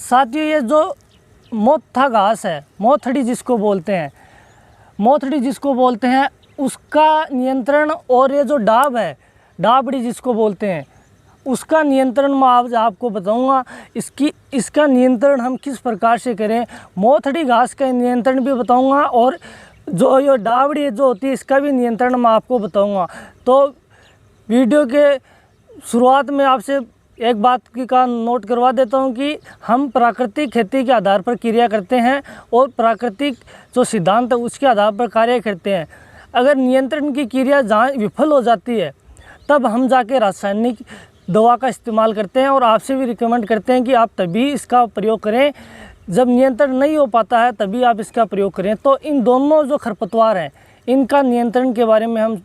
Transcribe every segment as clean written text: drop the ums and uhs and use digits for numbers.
साथियों, ये जो मोथा घास है, मोथड़ी जिसको बोलते हैं, उसका नियंत्रण, और ये जो डाब है, डाबड़ी जिसको बोलते हैं, उसका नियंत्रण मैं आज आपको बताऊंगा। इसका नियंत्रण हम किस प्रकार से करें, मोथड़ी घास का नियंत्रण भी बताऊंगा, और जो ये डाबड़ी जो होती है इसका भी नियंत्रण मैं आपको बताऊंगा। तो वीडियो के शुरुआत में आपसे एक बात का नोट करवा देता हूं कि हम प्राकृतिक खेती के आधार पर क्रिया करते हैं और प्राकृतिक जो सिद्धांत है उसके आधार पर कार्य करते हैं। अगर नियंत्रण की क्रिया जहाँ विफल हो जाती है तब हम जाके रासायनिक दवा का इस्तेमाल करते हैं, और आपसे भी रिकमेंड करते हैं कि आप तभी इसका प्रयोग करें जब नियंत्रण नहीं हो पाता है, तभी आप इसका प्रयोग करें। तो इन दोनों जो खरपतवार हैं इनका नियंत्रण के बारे में हम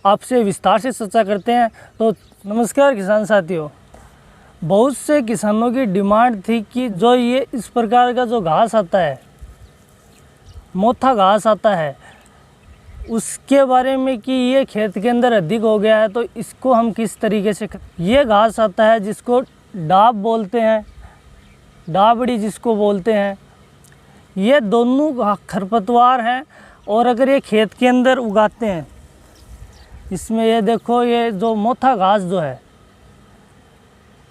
आपसे विस्तार से चर्चा करते हैं। तो नमस्कार किसान साथियों, बहुत से किसानों की डिमांड थी कि जो ये इस प्रकार का जो घास आता है, मोथा घास आता है, उसके बारे में कि ये खेत के अंदर अधिक हो गया है तो इसको हम किस तरीके से ये घास आता है जिसको डाब बोलते हैं, डाबड़ी जिसको बोलते हैं, ये दोनों खरपतवार हैं। और अगर ये खेत के अंदर उगाते हैं, इसमें ये देखो, ये जो मोथा घास जो है,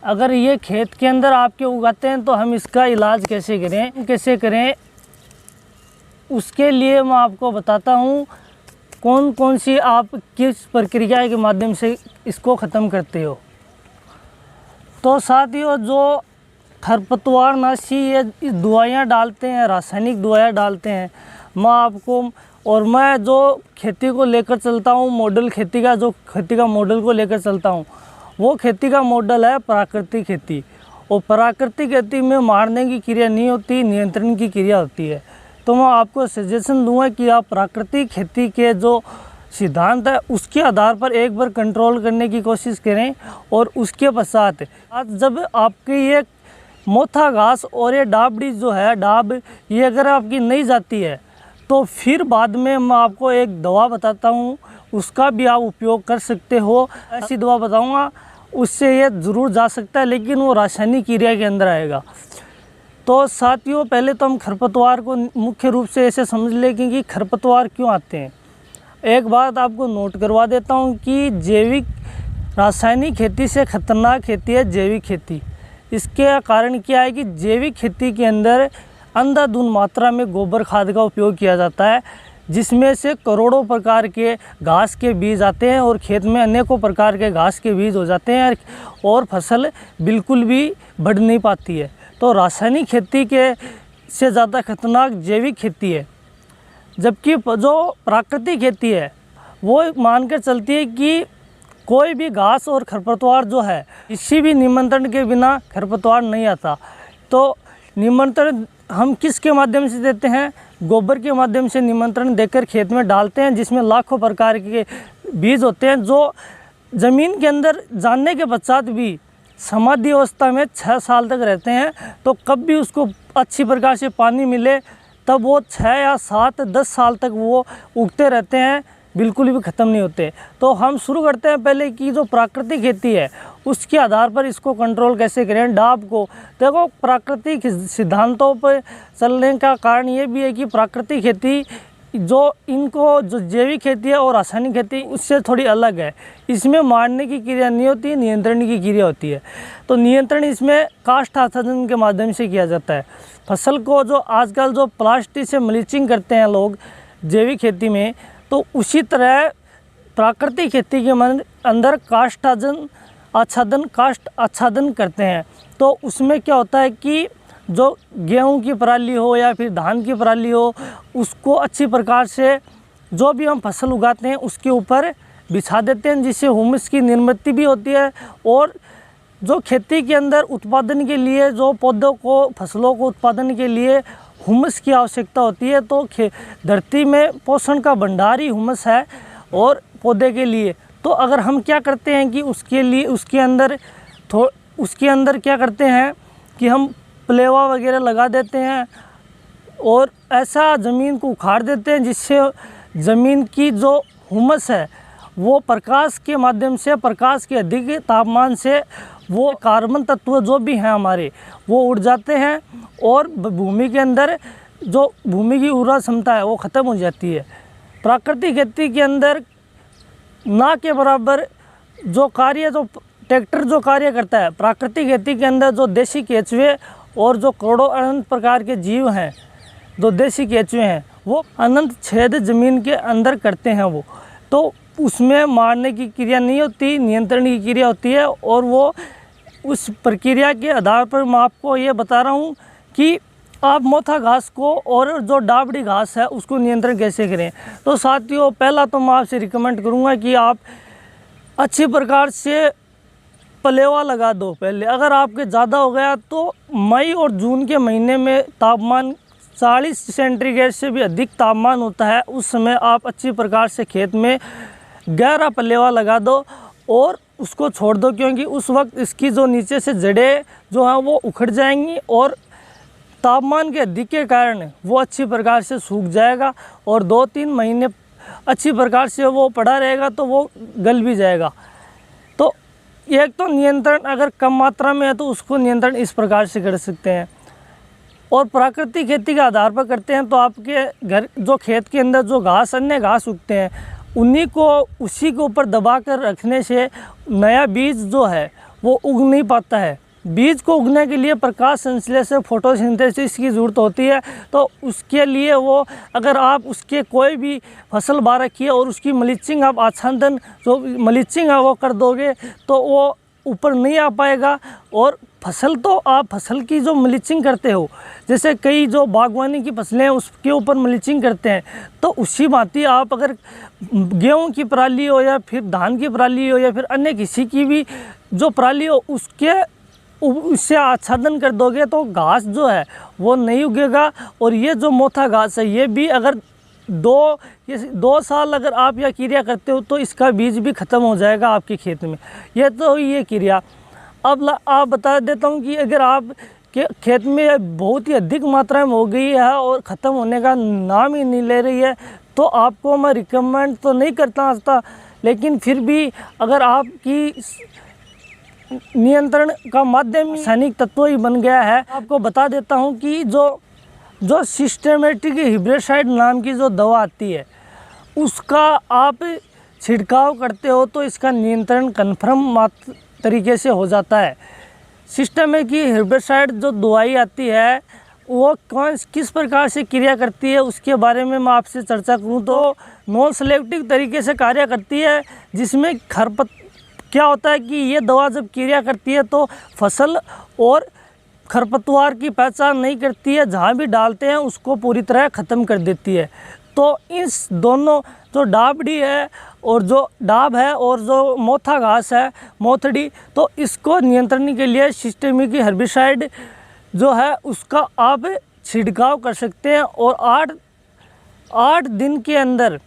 अगर ये खेत के अंदर आपके उगाते हैं तो हम इसका इलाज कैसे करें उसके लिए मैं आपको बताता हूँ कौन कौन सी आप किस प्रक्रिया के माध्यम से इसको ख़त्म करते हो। तो साथियों, जो खरपतवार नाशी ये दवाइयाँ डालते हैं, रासायनिक दवाइयाँ डालते हैं, मैं जो खेती को लेकर चलता हूँ, खेती का मॉडल को लेकर चलता हूँ, वो खेती का मॉडल है प्राकृतिक खेती। और प्राकृतिक खेती में मारने की क्रिया नहीं होती, नियंत्रण की क्रिया होती है। तो मैं आपको सजेशन दूंगा कि आप प्राकृतिक खेती के जो सिद्धांत है उसके आधार पर एक बार कंट्रोल करने की कोशिश करें, और उसके पश्चात जब आपकी ये मोथा घास और ये डाबड़ी जो है, ये अगर आपकी नहीं जाती है तो फिर बाद में मैं आपको एक दवा बताता हूँ, उसका भी आप उपयोग कर सकते हो। ऐसी दवा बताऊँगा, उससे ये ज़रूर जा सकता है, लेकिन वो रासायनिक क्रिया के अंदर आएगा। तो साथियों, पहले तो हम खरपतवार को मुख्य रूप से ऐसे समझ लें कि खरपतवार क्यों आते हैं। एक बात आपको नोट करवा देता हूँ कि रासायनिक खेती से खतरनाक खेती है जैविक खेती। इसके कारण क्या है कि जैविक खेती के अंदर अंधाधुंध मात्रा में गोबर खाद का उपयोग किया जाता है, जिसमें से करोड़ों प्रकार के घास के बीज आते हैं और खेत में अनेकों प्रकार के घास के बीज हो जाते हैं और फसल बिल्कुल भी बढ़ नहीं पाती है। तो रासायनिक खेती के से ज़्यादा खतरनाक जैविक खेती है, जबकि जो प्राकृतिक खेती है वो मानकर चलती है कि कोई भी घास और खरपतवार जो है, किसी भी निमंत्रण के बिना खरपतवार नहीं आता। तो निमंत्रण हम किसके माध्यम से देते हैं? गोबर के माध्यम से निमंत्रण देकर खेत में डालते हैं, जिसमें लाखों प्रकार के बीज होते हैं जो ज़मीन के अंदर जाने के पश्चात भी समाधि अवस्था में 6 साल तक रहते हैं। तो कब भी उसको अच्छी प्रकार से पानी मिले तब वो 6 या 7 10 साल तक वो उगते रहते हैं, बिल्कुल भी ख़त्म नहीं होते। तो हम शुरू करते हैं पहले कि जो प्राकृतिक खेती है उसके आधार पर इसको कंट्रोल कैसे करें। डाब को देखो, प्राकृतिक सिद्धांतों पर चलने का कारण ये भी है कि प्राकृतिक खेती जो जैविक खेती है और रासायनिक खेती उससे थोड़ी अलग है। इसमें मारने की क्रिया नहीं होती, नियंत्रण की क्रिया होती है। तो नियंत्रण इसमें काष्ठ आच्छादन के माध्यम से किया जाता है। फसल को जो आजकल जो प्लास्टिक से मल्चिंग करते हैं लोग जैविक खेती में, तो उसी तरह प्राकृतिक खेती के अंदर काष्ठ आच्छादन करते हैं। तो उसमें क्या होता है कि जो गेहूं की पराली हो या फिर धान की पराली हो, उसको अच्छी प्रकार से जो भी हम फसल उगाते हैं उसके ऊपर बिछा देते हैं, जिससे हुमस की निर्मित भी होती है। और जो खेती के अंदर उत्पादन के लिए, जो पौधों को, फसलों को उत्पादन के लिए हुमस की आवश्यकता होती है, तो धरती में पोषण का भंडार ही हुमस है और पौधे के लिए। तो अगर हम क्या करते हैं कि उसके अंदर क्या करते हैं कि हम प्लेवा वगैरह लगा देते हैं और ऐसा ज़मीन को उखाड़ देते हैं, जिससे ज़मीन की जो हुमस है वो प्रकाश के माध्यम से, प्रकाश के अधिक तापमान से वो कार्बन तत्व जो भी हैं हमारे वो उड़ जाते हैं और भूमि के अंदर जो भूमि की उर्वरा क्षमता है वो ख़त्म हो जाती है। प्राकृतिक खेती के अंदर ना के बराबर जो कार्य जो ट्रैक्टर जो कार्य करता है, प्राकृतिक खेती के अंदर जो देसी केंचुए और जो करोड़ों अनंत प्रकार के जीव हैं, जो देसी केंचुए हैं, वो अनंत छेद ज़मीन के अंदर करते हैं। वो तो उसमें मारने की क्रिया नहीं होती, नियंत्रण की क्रिया होती है। और वो उस प्रक्रिया के आधार पर मैं आपको ये बता रहा हूँ कि आप मोथा घास को और जो डाबड़ी घास है उसको नियंत्रण कैसे करें। तो साथियों, पहला तो मैं आपसे रिकमेंड करूँगा कि आप अच्छी प्रकार से पलेवा लगा दो। पहले अगर आपके ज़्यादा हो गया तो मई और जून के महीने में तापमान 40 सेंटीग्रेड से भी अधिक तापमान होता है, उस समय आप अच्छी प्रकार से खेत में गहरा पलेवा लगा दो और उसको छोड़ दो, क्योंकि उस वक्त इसकी जो नीचे से जड़ें जो हैं वो उखड़ जाएंगी और तापमान के अधिक के कारण वो अच्छी प्रकार से सूख जाएगा और 2-3 महीने अच्छी प्रकार से वो पड़ा रहेगा तो वो गल भी जाएगा। तो एक तो नियंत्रण अगर कम मात्रा में है तो उसको नियंत्रण इस प्रकार से कर सकते हैं। और प्राकृतिक खेती के आधार पर करते हैं तो आपके घर जो खेत के अंदर जो घास अन्य घास उगते हैं उन्हीं को उसी के ऊपर दबा कर रखने से नया बीज जो है वो उग नहीं पाता है। बीज को उगने के लिए प्रकाश संश्लेषण फोटोसिंथेसिस की ज़रूरत होती है। तो उसके लिए वो अगर आप उसके कोई भी फसल बा रखी है और उसकी मल्चिंग आप आच्छादन जो मल्चिंग है वो कर दोगे तो वो ऊपर नहीं आ पाएगा। और फसल तो आप फसल की जो मल्चिंग करते हो, जैसे कई जो बागवानी की फसलें हैं उसके ऊपर मल्चिंग करते हैं, तो उसी भांति आप अगर गेहूं की पराली हो या फिर धान की पराली हो या फिर अन्य किसी की भी जो पराली हो उससे आच्छादन कर दोगे तो घास जो है वो नहीं उगेगा। और ये जो मोथा घास है ये भी अगर 2 साल अगर आप यह क्रिया करते हो तो इसका बीज भी ख़त्म हो जाएगा आपके खेत में। ये तो ये क्रिया। अब आप बता देता हूँ कि अगर आप के खेत में बहुत ही अधिक मात्रा में हो गई है और ख़त्म होने का नाम ही नहीं ले रही है तो आपको मैं रिकमेंड तो नहीं करता, लेकिन फिर भी अगर आपकी नियंत्रण का माध्यम रासायनिक तत्व ही बन गया है, आपको बता देता हूं कि जो सिस्टेमेटिक हिब्रिसाइड नाम की जो दवा आती है उसका आप छिड़काव करते हो तो इसका नियंत्रण कन्फर्म तरीके से हो जाता है। सिस्टेमेटिक हिब्रिसाइड जो दवाई आती है वो किस प्रकार से क्रिया करती है उसके बारे में मैं आपसे चर्चा करूं तो नॉन सेलेक्टिव तरीके से कार्य करती है, जिसमें क्या होता है कि ये दवा जब क्रिया करती है तो फसल और खरपतवार की पहचान नहीं करती है, जहाँ भी डालते हैं उसको पूरी तरह ख़त्म कर देती है। तो इस दोनों जो डाबड़ी है और जो डाब है और जो मोथा घास है मोथड़ी, तो इसको नियंत्रण के लिए सिस्टेमिक हर्बिसाइड जो है उसका आप छिड़काव कर सकते हैं। और 8 दिन के अंदर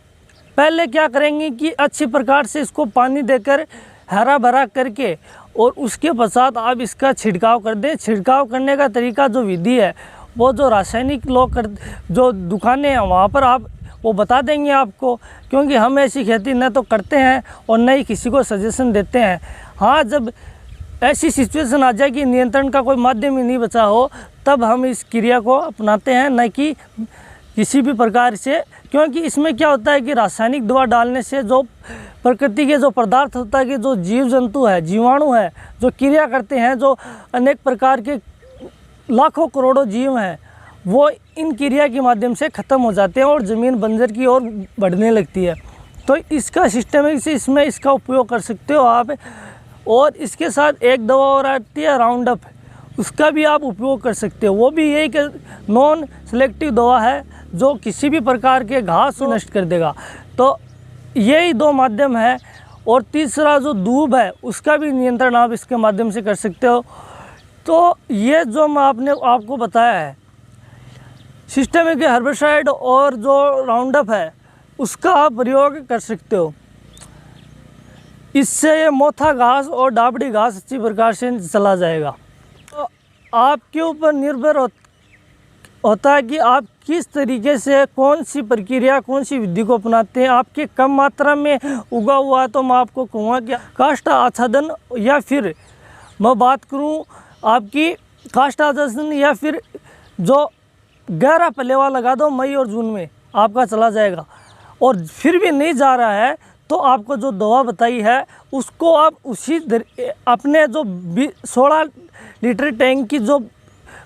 पहले क्या करेंगे कि अच्छी प्रकार से इसको पानी देकर हरा भरा करके और उसके पश्चात आप इसका छिड़काव कर दें। छिड़काव करने का तरीका जो विधि है वो जो रासायनिक लोग जो दुकानें हैं वहाँ पर आप वो बता देंगे आपको, क्योंकि हम ऐसी खेती न तो करते हैं और न ही किसी को सजेशन देते हैं। हाँ, जब ऐसी सिचुएशन आ जाए कि नियंत्रण का कोई माध्यम ही नहीं बचा हो तब हम इस क्रिया को अपनाते हैं, न कि किसी भी प्रकार से। क्योंकि इसमें क्या होता है कि रासायनिक दवा डालने से जो प्रकृति के जो पदार्थ होता है कि जो जीव जंतु है, जीवाणु है, जो क्रिया करते हैं, जो अनेक प्रकार के लाखों करोड़ों जीव हैं, वो इन क्रिया के माध्यम से ख़त्म हो जाते हैं और ज़मीन बंजर की ओर बढ़ने लगती है। तो इसका सिस्टमिक से इसमें इसका उपयोग कर सकते हो आप। और इसके साथ एक दवा और आती है राउंडअप, उसका भी आप उपयोग कर सकते हो। वो भी एक नॉन सेलेक्टिव दवा है जो किसी भी प्रकार के घास को नष्ट कर देगा। तो यही 2 माध्यम है। और तीसरा जो दूब है उसका भी नियंत्रण आप इसके माध्यम से कर सकते हो। तो ये जो मैं आपको बताया है सिस्टेमिक हर्बिसाइड और जो राउंडअप है उसका आप प्रयोग कर सकते हो। इससे ये मोथा घास और डाबड़ी घास अच्छी प्रकार से चला जाएगा। तो आपके ऊपर निर्भर होता है कि आप किस तरीके से कौन सी प्रक्रिया कौन सी विधि को अपनाते हैं। आपके कम मात्रा में उगा हुआ है तो मैं आपको कहूँगा कि काष्ठ आच्छादन या फिर मैं बात करूं आपकी कास्टाइजेशन या फिर जो गहरा पलेवा लगा दो मई और जून में आपका चला जाएगा, और फिर भी नहीं जा रहा है तो आपको जो दवा बताई है उसको आप उसी अपने जो 16 लीटर टैंक की जो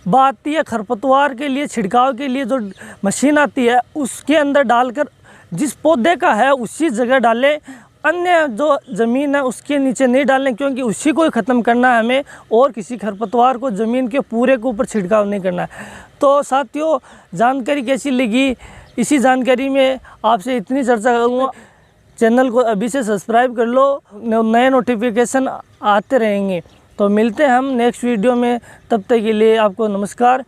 बात आती है खरपतवार के लिए छिड़काव के लिए जो मशीन आती है उसके अंदर डालकर जिस पौधे का है उसी जगह डालें, अन्य जो ज़मीन है उसके नीचे नहीं डालें, क्योंकि उसी को ही ख़त्म करना है हमें और किसी खरपतवार को ज़मीन के पूरे के ऊपर छिड़काव नहीं करना है। तो साथियों, जानकारी कैसी लगी? इसी जानकारी में आपसे इतनी चर्चा करूँगा। चैनल को अभी से सब्सक्राइब कर लो, नए नोटिफिकेशन आते रहेंगे। तो मिलते हैं हम नेक्स्ट वीडियो में, तब तक के लिए आपको नमस्कार।